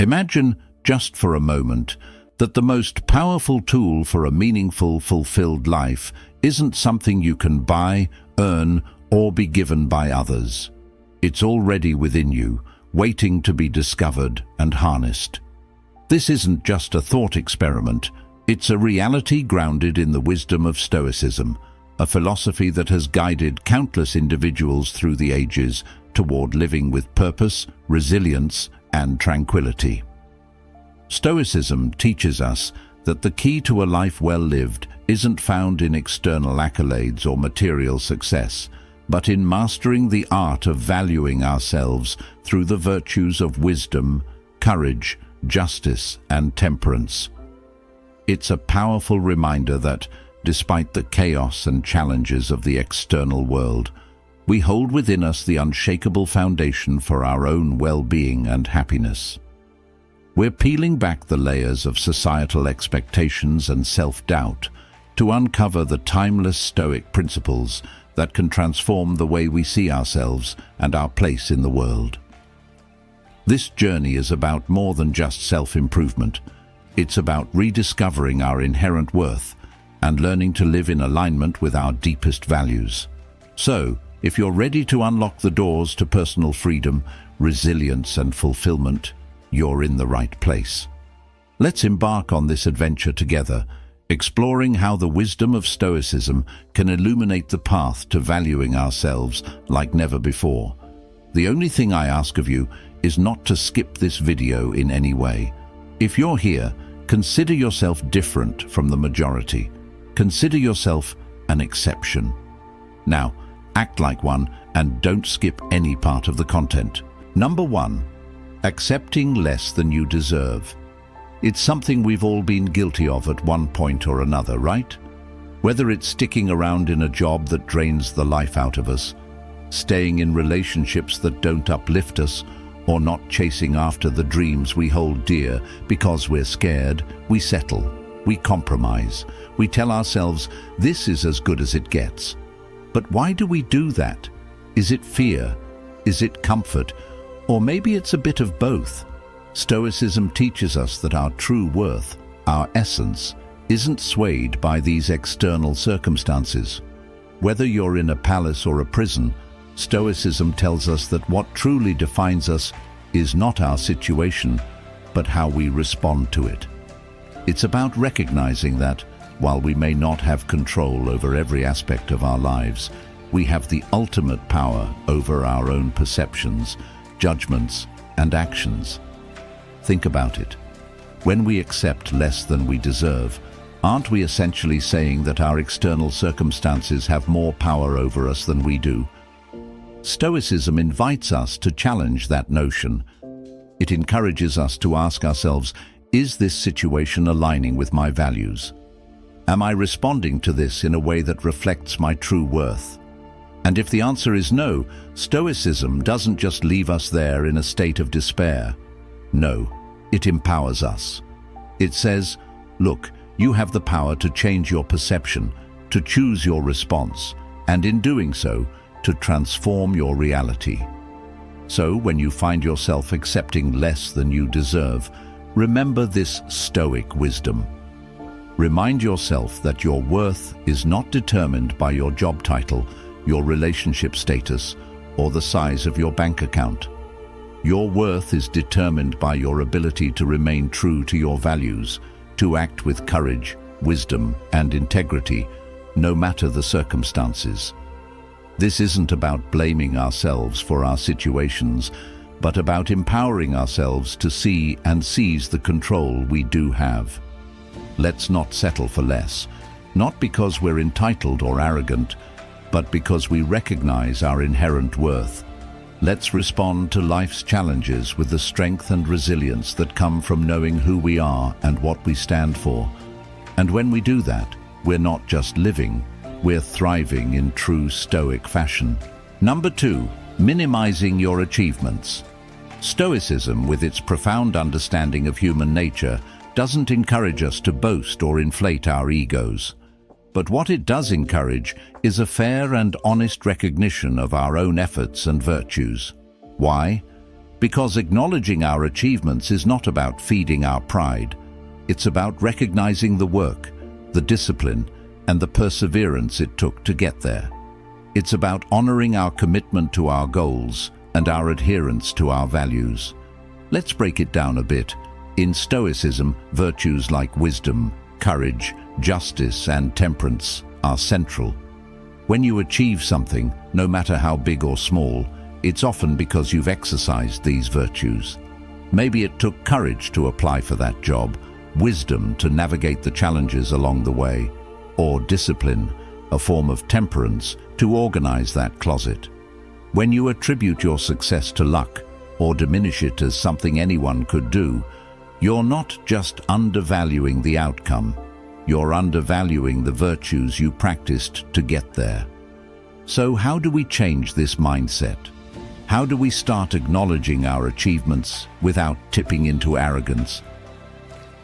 Imagine, just for a moment, that the most powerful tool for a meaningful, fulfilled life isn't something you can buy, earn, or be given by others. It's already within you, waiting to be discovered and harnessed. This isn't just a thought experiment, it's a reality grounded in the wisdom of Stoicism, a philosophy that has guided countless individuals through the ages toward living with purpose, resilience, and tranquility. Stoicism teaches us that the key to a life well lived isn't found in external accolades or material success, but in mastering the art of valuing ourselves through the virtues of wisdom, courage, justice, and temperance. It's a powerful reminder that, despite the chaos and challenges of the external world, we hold within us the unshakable foundation for our own well-being and happiness. We're peeling back the layers of societal expectations and self-doubt to uncover the timeless Stoic principles that can transform the way we see ourselves and our place in the world. This journey is about more than just self-improvement. It's about rediscovering our inherent worth and learning to live in alignment with our deepest values. So, if you're ready to unlock the doors to personal freedom, resilience, and fulfillment, you're in the right place. Let's embark on this adventure together, exploring how the wisdom of Stoicism can illuminate the path to valuing ourselves like never before. The only thing I ask of you is not to skip this video in any way. If you're here, consider yourself different from the majority. Consider yourself an exception. Now, act like one and don't skip any part of the content. Number 1. Accepting less than you deserve. It's something we've all been guilty of at one point or another, right? Whether it's sticking around in a job that drains the life out of us, staying in relationships that don't uplift us, or not chasing after the dreams we hold dear because we're scared, we settle, we compromise, we tell ourselves this is as good as it gets. But why do we do that? Is it fear? Is it comfort? Or maybe it's a bit of both. Stoicism teaches us that our true worth, our essence, isn't swayed by these external circumstances. Whether you're in a palace or a prison, Stoicism tells us that what truly defines us is not our situation, but how we respond to it. It's about recognizing that, while we may not have control over every aspect of our lives, we have the ultimate power over our own perceptions, judgments, and actions. Think about it. When we accept less than we deserve, aren't we essentially saying that our external circumstances have more power over us than we do? Stoicism invites us to challenge that notion. It encourages us to ask ourselves, is this situation aligning with my values? Am I responding to this in a way that reflects my true worth? And if the answer is no, Stoicism doesn't just leave us there in a state of despair. No, it empowers us. It says, look, you have the power to change your perception, to choose your response, and in doing so, to transform your reality. So when you find yourself accepting less than you deserve, remember this Stoic wisdom. Remind yourself that your worth is not determined by your job title, your relationship status, or the size of your bank account. Your worth is determined by your ability to remain true to your values, to act with courage, wisdom, and integrity, no matter the circumstances. This isn't about blaming ourselves for our situations, but about empowering ourselves to see and seize the control we do have. Let's not settle for less, not because we're entitled or arrogant, but because we recognize our inherent worth. Let's respond to life's challenges with the strength and resilience that come from knowing who we are and what we stand for. And when we do that, we're not just living, we're thriving in true Stoic fashion. Number 2, minimizing your achievements. Stoicism, with its profound understanding of human nature, doesn't encourage us to boast or inflate our egos. But what it does encourage is a fair and honest recognition of our own efforts and virtues. Why? Because acknowledging our achievements is not about feeding our pride. It's about recognizing the work, the discipline, and the perseverance it took to get there. It's about honoring our commitment to our goals and our adherence to our values. Let's break it down a bit. In Stoicism, virtues like wisdom, courage, justice, and temperance are central. When you achieve something, no matter how big or small, it's often because you've exercised these virtues. Maybe it took courage to apply for that job, wisdom to navigate the challenges along the way, or discipline, a form of temperance, to organize that closet. When you attribute your success to luck, or diminish it as something anyone could do, you're not just undervaluing the outcome, you're undervaluing the virtues you practiced to get there. So how do we change this mindset? How do we start acknowledging our achievements without tipping into arrogance?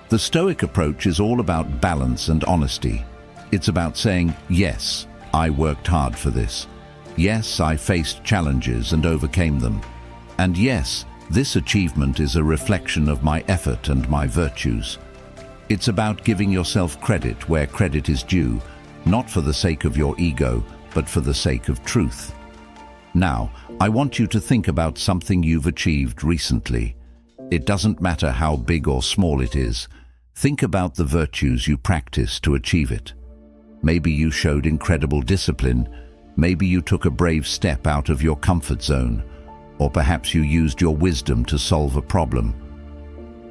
The Stoic approach is all about balance and honesty. It's about saying, yes, I worked hard for this. Yes, I faced challenges and overcame them. And yes, this achievement is a reflection of my effort and my virtues. It's about giving yourself credit where credit is due, not for the sake of your ego, but for the sake of truth. Now, I want you to think about something you've achieved recently. It doesn't matter how big or small it is. Think about the virtues you practiced to achieve it. Maybe you showed incredible discipline. Maybe you took a brave step out of your comfort zone. Or perhaps you used your wisdom to solve a problem.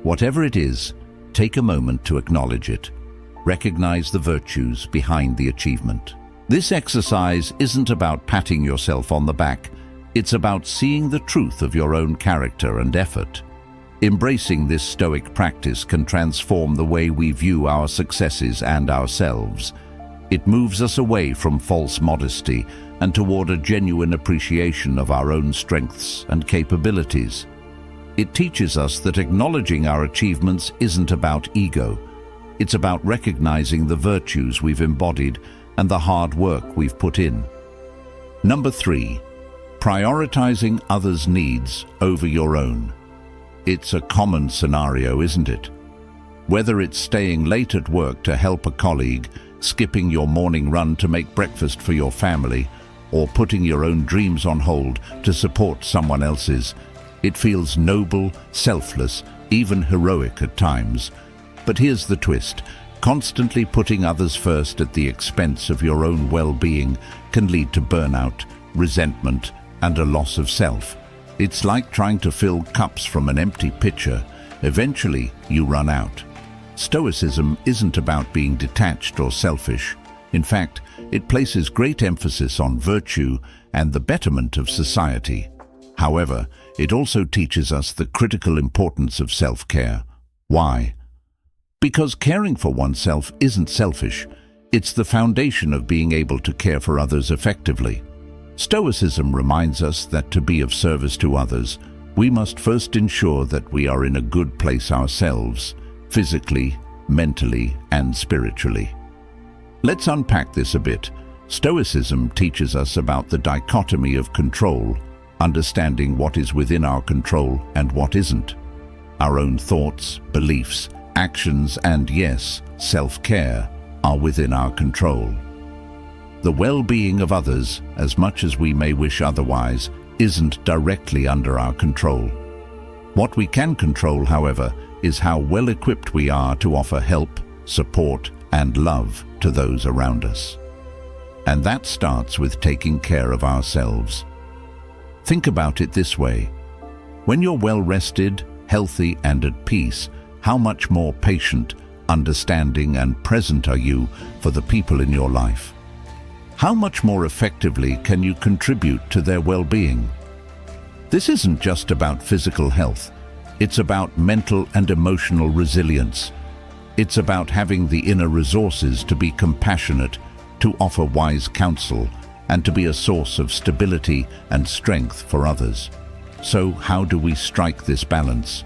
Whatever it is, take a moment to acknowledge it. Recognize the virtues behind the achievement. This exercise isn't about patting yourself on the back. It's about seeing the truth of your own character and effort. Embracing this Stoic practice can transform the way we view our successes and ourselves. It moves us away from false modesty and toward a genuine appreciation of our own strengths and capabilities. It teaches us that acknowledging our achievements isn't about ego. It's about recognizing the virtues we've embodied and the hard work we've put in. Number 3, prioritizing others' needs over your own. It's a common scenario, isn't it? Whether it's staying late at work to help a colleague, skipping your morning run to make breakfast for your family, or putting your own dreams on hold to support someone else's, it feels noble, selfless, even heroic at times. But here's the twist. Constantly putting others first at the expense of your own well-being can lead to burnout, resentment, and a loss of self. It's like trying to fill cups from an empty pitcher. Eventually, you run out. Stoicism isn't about being detached or selfish. In fact, it places great emphasis on virtue and the betterment of society. However, it also teaches us the critical importance of self-care. Why? Because caring for oneself isn't selfish. It's the foundation of being able to care for others effectively. Stoicism reminds us that to be of service to others, we must first ensure that we are in a good place ourselves, physically, mentally, and spiritually. Let's unpack this a bit. Stoicism teaches us about the dichotomy of control, understanding what is within our control and what isn't. Our own thoughts, beliefs, actions, and yes, self-care are within our control. The well-being of others, as much as we may wish otherwise, isn't directly under our control. What we can control, however, is how well equipped we are to offer help, support, and love to those around us. And that starts with taking care of ourselves. Think about it this way. When you're well-rested, healthy, and at peace, how much more patient, understanding, and present are you for the people in your life? How much more effectively can you contribute to their well-being? This isn't just about physical health. It's about mental and emotional resilience. It's about having the inner resources to be compassionate, to offer wise counsel, and to be a source of stability and strength for others. So how do we strike this balance?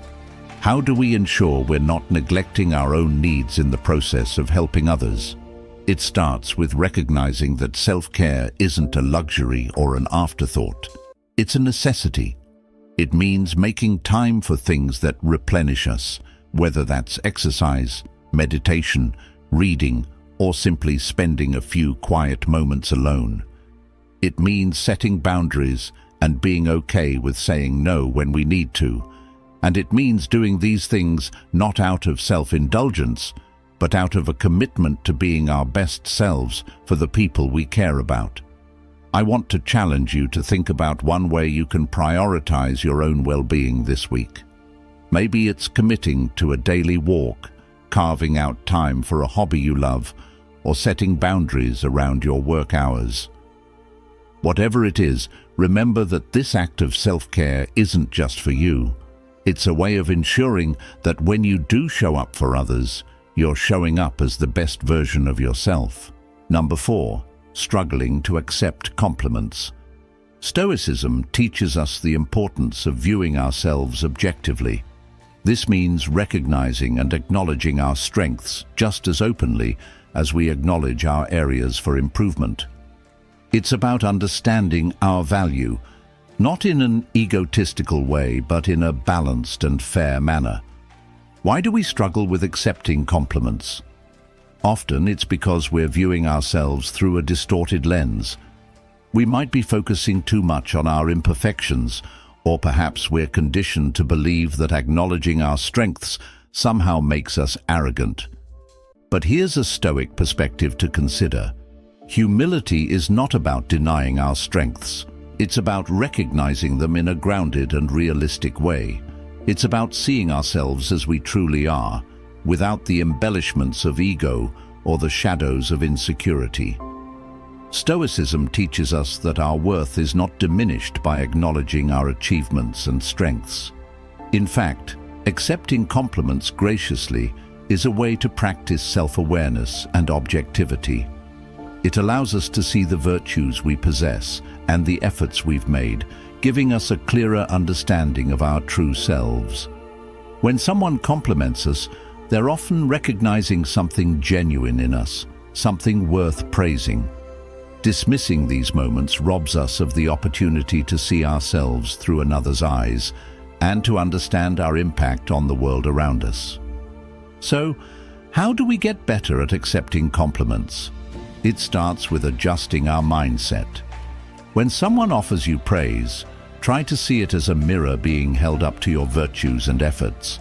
How do we ensure we're not neglecting our own needs in the process of helping others? It starts with recognizing that self-care isn't a luxury or an afterthought. It's a necessity. It means making time for things that replenish us, whether that's exercise, meditation, reading, or simply spending a few quiet moments alone. It means setting boundaries and being okay with saying no when we need to. And it means doing these things not out of self-indulgence, but out of a commitment to being our best selves for the people we care about. I want to challenge you to think about one way you can prioritize your own well-being this week. Maybe it's committing to a daily walk, carving out time for a hobby you love, or setting boundaries around your work hours. Whatever it is, remember that this act of self-care isn't just for you. It's a way of ensuring that when you do show up for others, you're showing up as the best version of yourself. Number 4. Struggling to accept compliments. Stoicism teaches us the importance of viewing ourselves objectively. This means recognizing and acknowledging our strengths just as openly as we acknowledge our areas for improvement. It's about understanding our value, not in an egotistical way, but in a balanced and fair manner. Why do we struggle with accepting compliments? Often it's because we're viewing ourselves through a distorted lens. We might be focusing too much on our imperfections, or perhaps we're conditioned to believe that acknowledging our strengths somehow makes us arrogant. But here's a Stoic perspective to consider. Humility is not about denying our strengths. It's about recognizing them in a grounded and realistic way. It's about seeing ourselves as we truly are, without the embellishments of ego or the shadows of insecurity. Stoicism teaches us that our worth is not diminished by acknowledging our achievements and strengths. In fact, accepting compliments graciously is a way to practice self-awareness and objectivity. It allows us to see the virtues we possess and the efforts we've made, giving us a clearer understanding of our true selves. When someone compliments us, they're often recognizing something genuine in us, something worth praising. Dismissing these moments robs us of the opportunity to see ourselves through another's eyes and to understand our impact on the world around us. So, how do we get better at accepting compliments? It starts with adjusting our mindset. When someone offers you praise, try to see it as a mirror being held up to your virtues and efforts.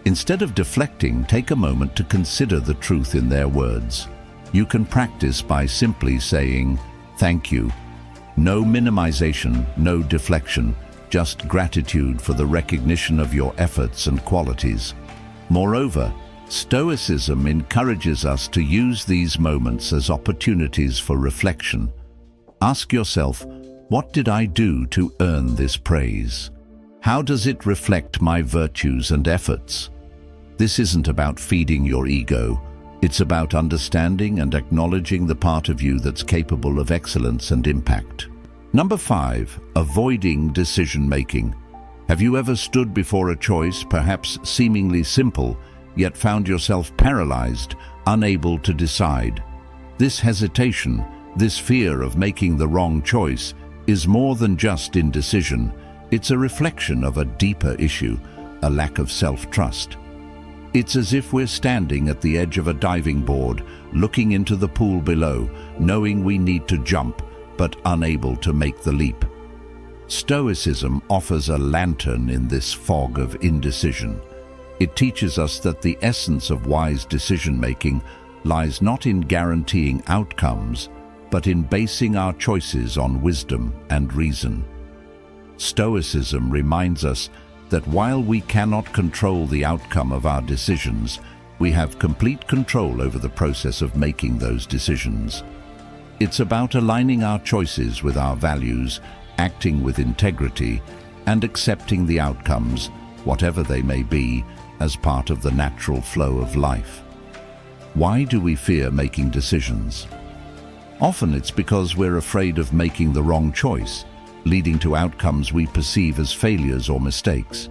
Instead of deflecting, take a moment to consider the truth in their words. You can practice by simply saying, "Thank you." No minimization, no deflection, just gratitude for the recognition of your efforts and qualities. Moreover, Stoicism encourages us to use these moments as opportunities for reflection. Ask yourself, what did I do to earn this praise? How does it reflect my virtues and efforts? This isn't about feeding your ego. It's about understanding and acknowledging the part of you that's capable of excellence and impact. Number 5, avoiding decision-making. Have you ever stood before a choice, perhaps seemingly simple, yet found yourself paralyzed, unable to decide? This hesitation, this fear of making the wrong choice, is more than just indecision. It's a reflection of a deeper issue, a lack of self-trust. It's as if we're standing at the edge of a diving board, looking into the pool below, knowing we need to jump, but unable to make the leap. Stoicism offers a lantern in this fog of indecision. It teaches us that the essence of wise decision-making lies not in guaranteeing outcomes, but in basing our choices on wisdom and reason. Stoicism reminds us that while we cannot control the outcome of our decisions, we have complete control over the process of making those decisions. It's about aligning our choices with our values, acting with integrity, and accepting the outcomes, whatever they may be, as part of the natural flow of life. Why do we fear making decisions? Often it's because we're afraid of making the wrong choice, leading to outcomes we perceive as failures or mistakes.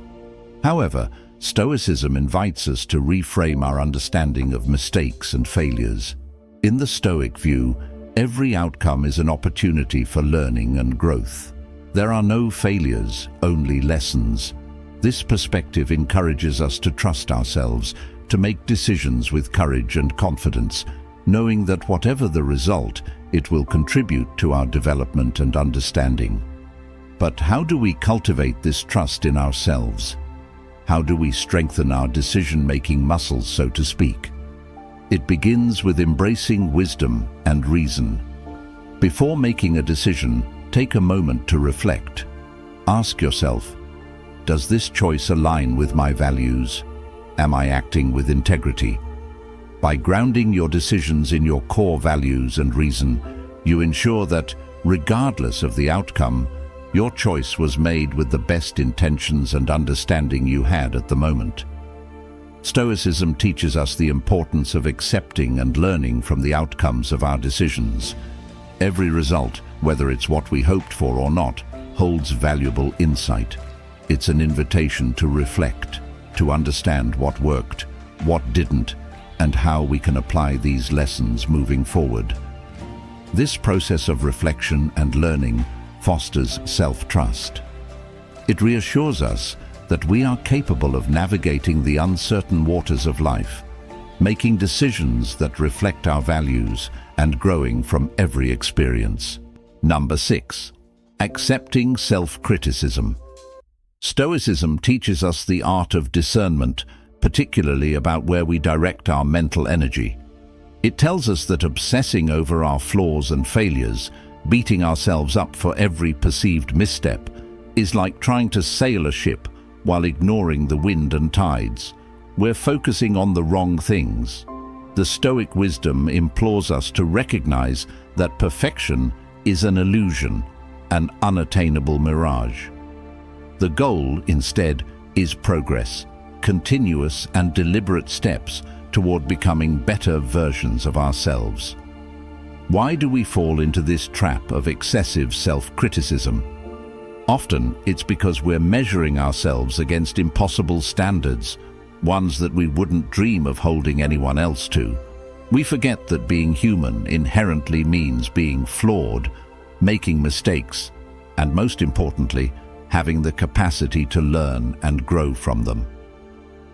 However, Stoicism invites us to reframe our understanding of mistakes and failures. In the Stoic view, every outcome is an opportunity for learning and growth. There are no failures, only lessons. This perspective encourages us to trust ourselves, to make decisions with courage and confidence, knowing that whatever the result, it will contribute to our development and understanding. But how do we cultivate this trust in ourselves? How do we strengthen our decision-making muscles, so to speak? It begins with embracing wisdom and reason. Before making a decision, take a moment to reflect. Ask yourself, does this choice align with my values? Am I acting with integrity? By grounding your decisions in your core values and reason, you ensure that, regardless of the outcome, your choice was made with the best intentions and understanding you had at the moment. Stoicism teaches us the importance of accepting and learning from the outcomes of our decisions. Every result, whether it's what we hoped for or not, holds valuable insight. It's an invitation to reflect, to understand what worked, what didn't, and how we can apply these lessons moving forward. This process of reflection and learning fosters self-trust. It reassures us that we are capable of navigating the uncertain waters of life, making decisions that reflect our values and growing from every experience. Number 6. Accepting self-criticism. Stoicism teaches us the art of discernment, particularly about where we direct our mental energy. It tells us that obsessing over our flaws and failures, beating ourselves up for every perceived misstep, is like trying to sail a ship while ignoring the wind and tides. We're focusing on the wrong things. The Stoic wisdom implores us to recognize that perfection is an illusion, an unattainable mirage. The goal, instead, is progress, continuous and deliberate steps toward becoming better versions of ourselves. Why do we fall into this trap of excessive self-criticism? Often, it's because we're measuring ourselves against impossible standards, ones that we wouldn't dream of holding anyone else to. We forget that being human inherently means being flawed, making mistakes, and most importantly, having the capacity to learn and grow from them.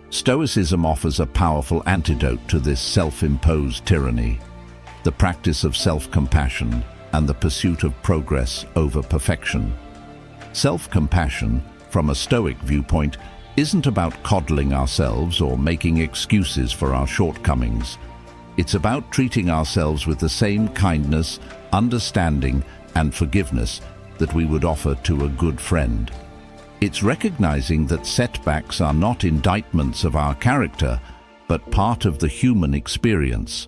Stoicism offers a powerful antidote to this self-imposed tyranny: the practice of self-compassion and the pursuit of progress over perfection. Self-compassion, from a Stoic viewpoint, isn't about coddling ourselves or making excuses for our shortcomings. It's about treating ourselves with the same kindness, understanding, and forgiveness that we would offer to a good friend. It's recognizing that setbacks are not indictments of our character, but part of the human experience.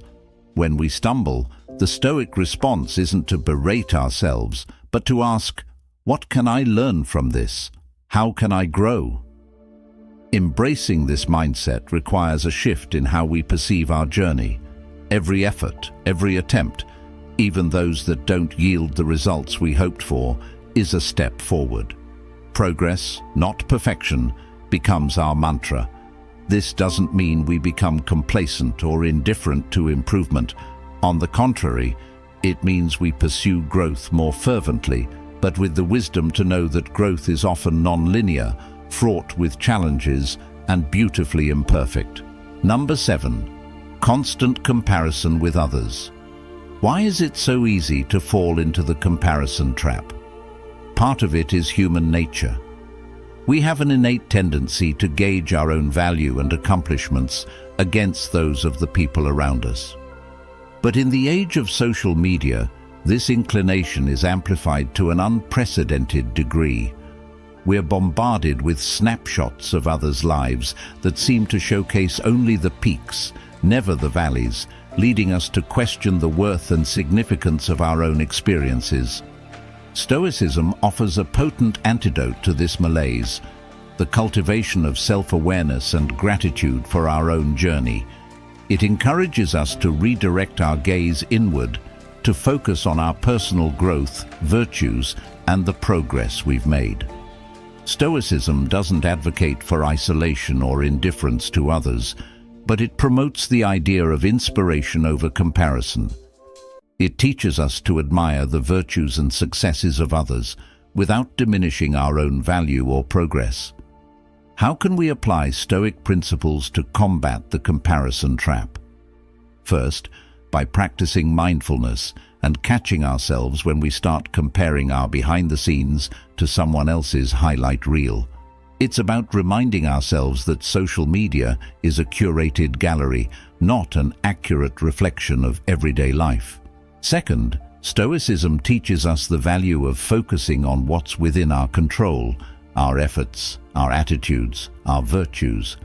When we stumble, the Stoic response isn't to berate ourselves, but to ask, what can I learn from this? How can I grow? Embracing this mindset requires a shift in how we perceive our journey. Every effort, every attempt, even those that don't yield the results we hoped for, is a step forward. Progress, not perfection, becomes our mantra. This doesn't mean we become complacent or indifferent to improvement. On the contrary, it means we pursue growth more fervently, but with the wisdom to know that growth is often non-linear, fraught with challenges, and beautifully imperfect. Number 7. Constant comparison with others. Why is it so easy to fall into the comparison trap? Part of it is human nature. We have an innate tendency to gauge our own value and accomplishments against those of the people around us. But in the age of social media, this inclination is amplified to an unprecedented degree. We're bombarded with snapshots of others' lives that seem to showcase only the peaks, never the valleys, leading us to question the worth and significance of our own experiences. Stoicism offers a potent antidote to this malaise: the cultivation of self-awareness and gratitude for our own journey. It encourages us to redirect our gaze inward, to focus on our personal growth, virtues, and the progress we've made. Stoicism doesn't advocate for isolation or indifference to others, but it promotes the idea of inspiration over comparison. It teaches us to admire the virtues and successes of others, without diminishing our own value or progress. How can we apply Stoic principles to combat the comparison trap? First, by practicing mindfulness and catching ourselves when we start comparing our behind the scenes to someone else's highlight reel. It's about reminding ourselves that social media is a curated gallery, not an accurate reflection of everyday life. Second, Stoicism teaches us the value of focusing on what's within our control, our efforts, our attitudes, our virtues.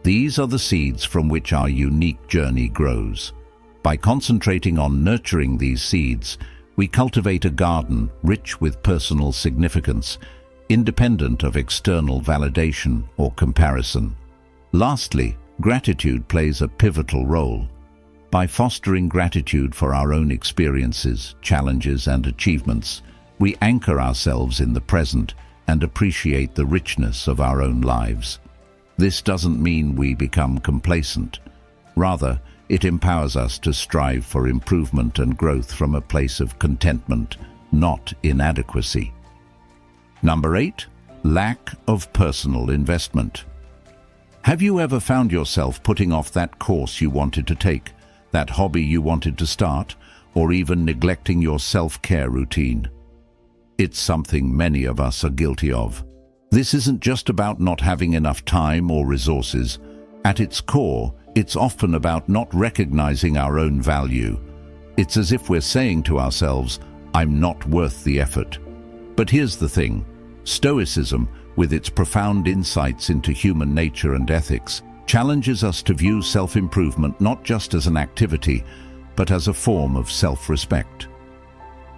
These are the seeds from which our unique journey grows. By concentrating on nurturing these seeds, we cultivate a garden rich with personal significance, independent of external validation or comparison. Lastly, gratitude plays a pivotal role. By fostering gratitude for our own experiences, challenges, and achievements, we anchor ourselves in the present and appreciate the richness of our own lives. This doesn't mean we become complacent. Rather, it empowers us to strive for improvement and growth from a place of contentment, not inadequacy. Number 8, lack of personal investment. Have you ever found yourself putting off that course you wanted to take, that hobby you wanted to start, or even neglecting your self-care routine? It's something many of us are guilty of. This isn't just about not having enough time or resources. At its core, it's often about not recognizing our own value. It's as if we're saying to ourselves, "I'm not worth the effort." But here's the thing. Stoicism, with its profound insights into human nature and ethics, challenges us to view self-improvement not just as an activity, but as a form of self-respect.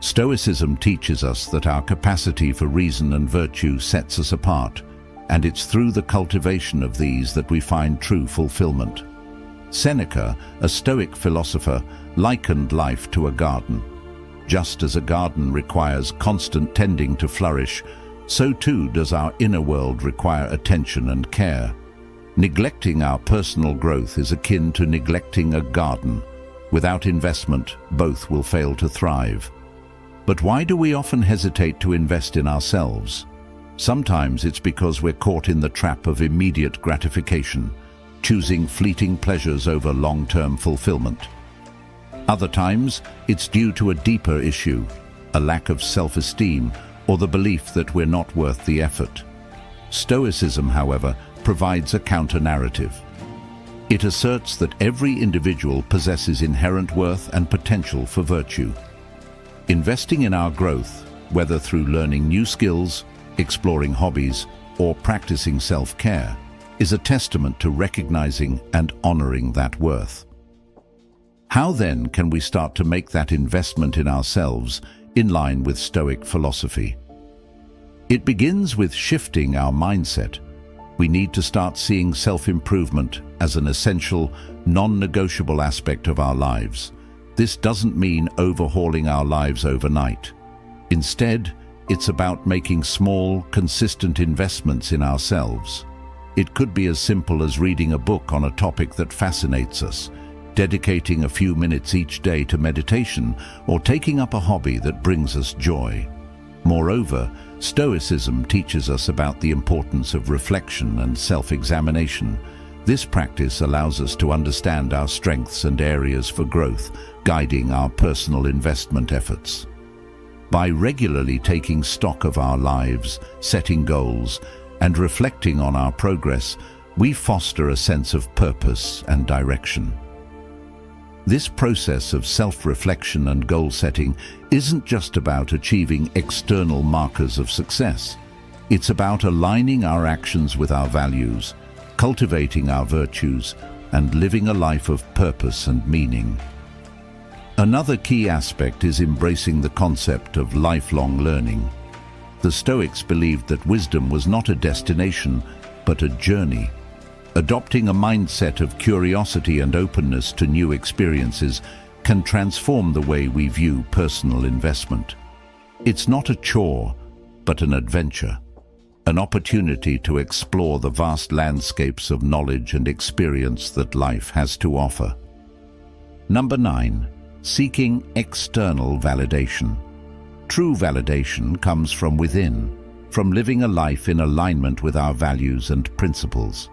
Stoicism teaches us that our capacity for reason and virtue sets us apart, and it's through the cultivation of these that we find true fulfillment. Seneca, a Stoic philosopher, likened life to a garden. Just as a garden requires constant tending to flourish, so too does our inner world require attention and care. Neglecting our personal growth is akin to neglecting a garden. Without investment, both will fail to thrive. But why do we often hesitate to invest in ourselves? Sometimes it's because we're caught in the trap of immediate gratification, choosing fleeting pleasures over long-term fulfillment. Other times, it's due to a deeper issue, a lack of self-esteem, or the belief that we're not worth the effort. Stoicism, however, provides a counter-narrative. It asserts that every individual possesses inherent worth and potential for virtue. Investing in our growth, whether through learning new skills, exploring hobbies, or practicing self-care, is a testament to recognizing and honoring that worth. How then can we start to make that investment in ourselves in line with Stoic philosophy? It begins with shifting our mindset. We need to start seeing self-improvement as an essential, non-negotiable aspect of our lives. This doesn't mean overhauling our lives overnight. Instead, it's about making small, consistent investments in ourselves. It could be as simple as reading a book on a topic that fascinates us, dedicating a few minutes each day to meditation, or taking up a hobby that brings us joy. Moreover, Stoicism teaches us about the importance of reflection and self-examination. This practice allows us to understand our strengths and areas for growth, guiding our personal investment efforts. By regularly taking stock of our lives, setting goals, and reflecting on our progress, we foster a sense of purpose and direction. This process of self-reflection and goal-setting isn't just about achieving external markers of success. It's about aligning our actions with our values, cultivating our virtues, and living a life of purpose and meaning. Another key aspect is embracing the concept of lifelong learning. The Stoics believed that wisdom was not a destination, but a journey. Adopting a mindset of curiosity and openness to new experiences can transform the way we view personal investment. It's not a chore, but an adventure, an opportunity to explore the vast landscapes of knowledge and experience that life has to offer. Number 9. Seeking external validation. True validation comes from within, from living a life in alignment with our values and principles.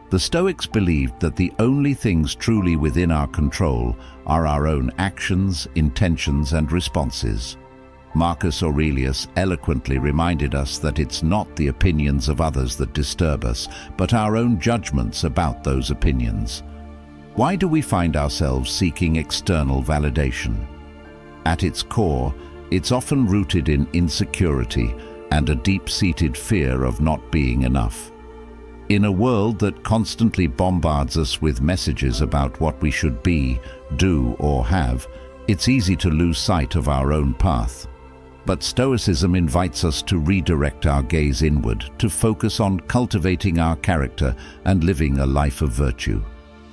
The Stoics believed that the only things truly within our control are our own actions, intentions, and responses. Marcus Aurelius eloquently reminded us that it's not the opinions of others that disturb us, but our own judgments about those opinions. Why do we find ourselves seeking external validation? At its core, it's often rooted in insecurity and a deep-seated fear of not being enough. In a world that constantly bombards us with messages about what we should be, do, or have, it's easy to lose sight of our own path. But Stoicism invites us to redirect our gaze inward, to focus on cultivating our character and living a life of virtue.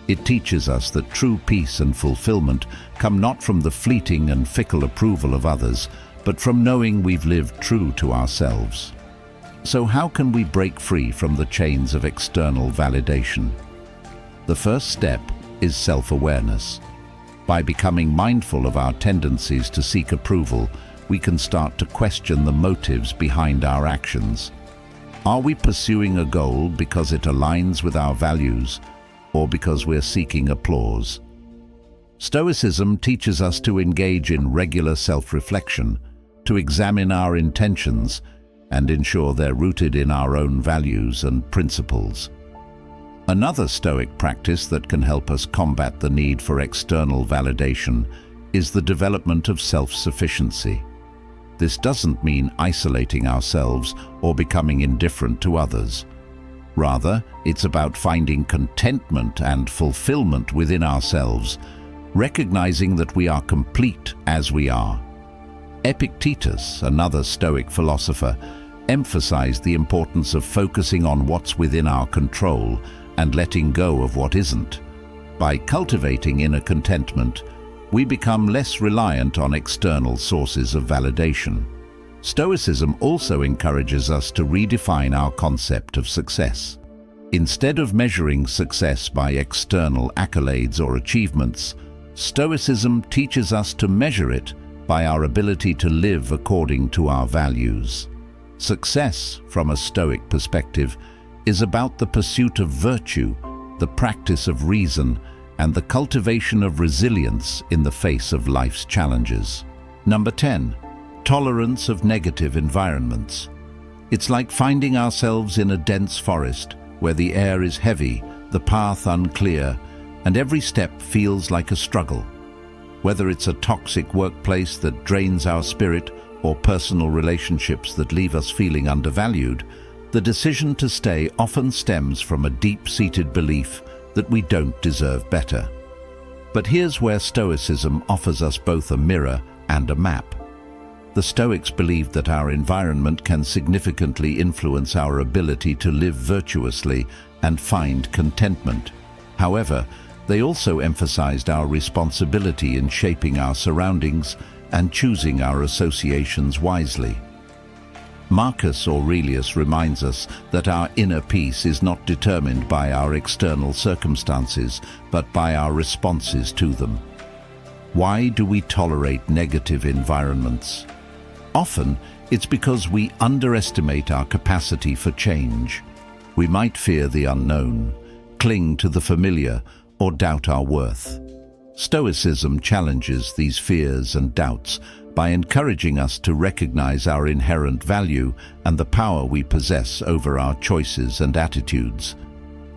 It teaches us that true peace and fulfillment come not from the fleeting and fickle approval of others, but from knowing we've lived true to ourselves. So how can we break free from the chains of external validation? The first step is self-awareness. By becoming mindful of our tendencies to seek approval, we can start to question the motives behind our actions. Are we pursuing a goal because it aligns with our values, or because we're seeking applause? Stoicism teaches us to engage in regular self-reflection, to examine our intentions, and ensure they're rooted in our own values and principles. Another Stoic practice that can help us combat the need for external validation is the development of self-sufficiency. This doesn't mean isolating ourselves or becoming indifferent to others. Rather, it's about finding contentment and fulfillment within ourselves, recognizing that we are complete as we are. Epictetus, another Stoic philosopher, emphasized the importance of focusing on what's within our control and letting go of what isn't. By cultivating inner contentment, we become less reliant on external sources of validation. Stoicism also encourages us to redefine our concept of success. Instead of measuring success by external accolades or achievements, Stoicism teaches us to measure it by our ability to live according to our values. Success, from a Stoic perspective, is about the pursuit of virtue, the practice of reason, and the cultivation of resilience in the face of life's challenges. Number 10. Tolerance of negative environments. It's like finding ourselves in a dense forest where the air is heavy, the path unclear, and every step feels like a struggle. Whether it's a toxic workplace that drains our spirit or personal relationships that leave us feeling undervalued, the decision to stay often stems from a deep-seated belief that we don't deserve better. But here's where Stoicism offers us both a mirror and a map. The Stoics believed that our environment can significantly influence our ability to live virtuously and find contentment. However, they also emphasized our responsibility in shaping our surroundings and choosing our associations wisely. Marcus Aurelius reminds us that our inner peace is not determined by our external circumstances, but by our responses to them. Why do we tolerate negative environments? Often, it's because we underestimate our capacity for change. We might fear the unknown, cling to the familiar, or doubt our worth. Stoicism challenges these fears and doubts by encouraging us to recognize our inherent value and the power we possess over our choices and attitudes.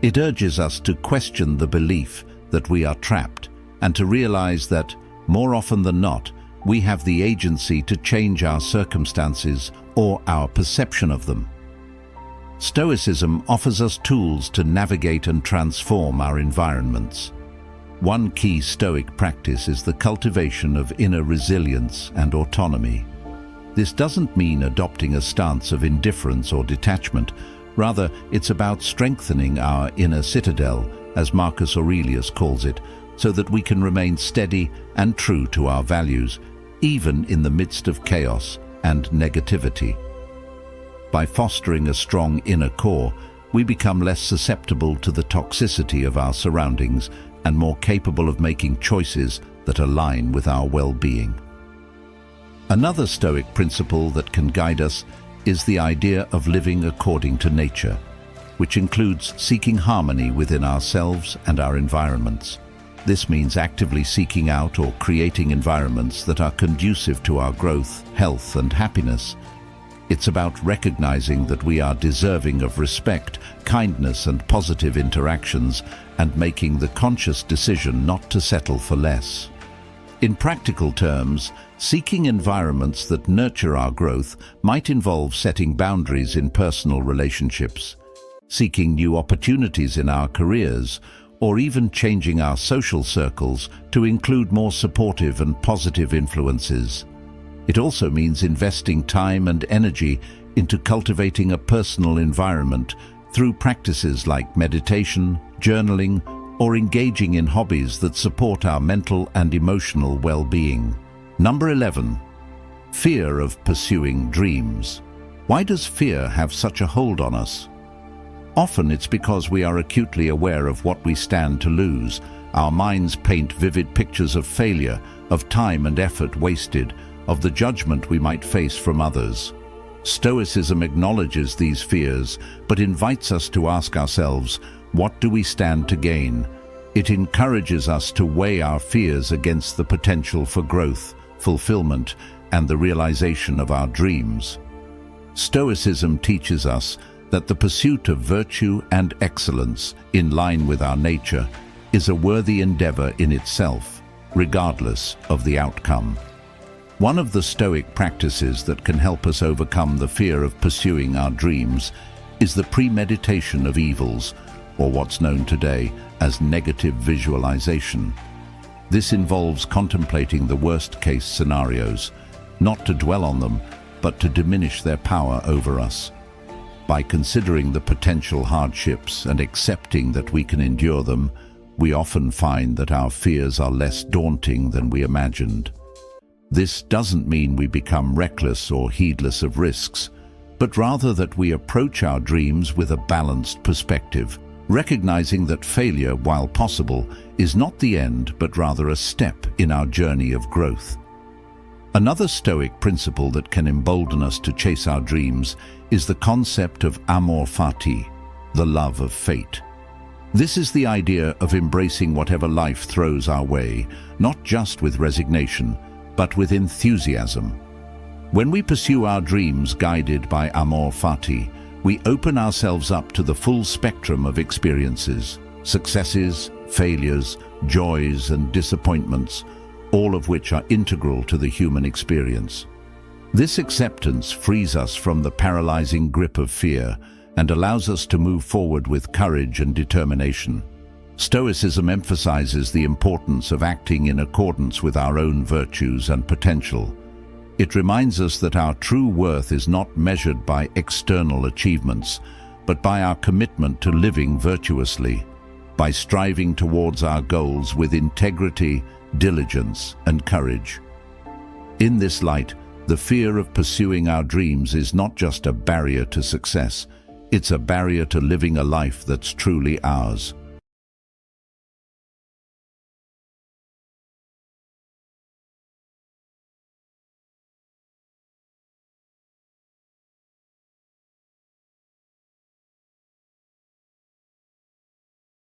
It urges us to question the belief that we are trapped and to realize that, more often than not, we have the agency to change our circumstances or our perception of them. Stoicism offers us tools to navigate and transform our environments. One key Stoic practice is the cultivation of inner resilience and autonomy. This doesn't mean adopting a stance of indifference or detachment. Rather, it's about strengthening our inner citadel, as Marcus Aurelius calls it, so that we can remain steady and true to our values, even in the midst of chaos and negativity. By fostering a strong inner core, we become less susceptible to the toxicity of our surroundings and more capable of making choices that align with our well-being. Another Stoic principle that can guide us is the idea of living according to nature, which includes seeking harmony within ourselves and our environments. This means actively seeking out or creating environments that are conducive to our growth, health, and happiness. It's about recognizing that we are deserving of respect, kindness, and positive interactions, and making the conscious decision not to settle for less. In practical terms, seeking environments that nurture our growth might involve setting boundaries in personal relationships, seeking new opportunities in our careers, or even changing our social circles to include more supportive and positive influences. It also means investing time and energy into cultivating a personal environment through practices like meditation, journaling, or engaging in hobbies that support our mental and emotional well-being. Number 11. Fear of pursuing dreams. Why does fear have such a hold on us? Often it's because we are acutely aware of what we stand to lose. Our minds paint vivid pictures of failure, of time and effort wasted, of the judgment we might face from others. Stoicism acknowledges these fears, but invites us to ask ourselves, what do we stand to gain? It encourages us to weigh our fears against the potential for growth, fulfillment, and the realization of our dreams. Stoicism teaches us that the pursuit of virtue and excellence, in line with our nature, is a worthy endeavor in itself, regardless of the outcome. One of the Stoic practices that can help us overcome the fear of pursuing our dreams is the premeditation of evils, or what's known today as negative visualization. This involves contemplating the worst-case scenarios, not to dwell on them, but to diminish their power over us. By considering the potential hardships and accepting that we can endure them, we often find that our fears are less daunting than we imagined. This doesn't mean we become reckless or heedless of risks, but rather that we approach our dreams with a balanced perspective, recognizing that failure, while possible, is not the end, but rather a step in our journey of growth. Another Stoic principle that can embolden us to chase our dreams is the concept of amor fati, the love of fate. This is the idea of embracing whatever life throws our way, not just with resignation, but with enthusiasm. When we pursue our dreams guided by amor fati, we open ourselves up to the full spectrum of experiences, successes, failures, joys, and disappointments, all of which are integral to the human experience. This acceptance frees us from the paralyzing grip of fear and allows us to move forward with courage and determination. Stoicism emphasizes the importance of acting in accordance with our own virtues and potential. It reminds us that our true worth is not measured by external achievements, but by our commitment to living virtuously, by striving towards our goals with integrity, diligence, and courage. In this light, the fear of pursuing our dreams is not just a barrier to success, it's a barrier to living a life that's truly ours.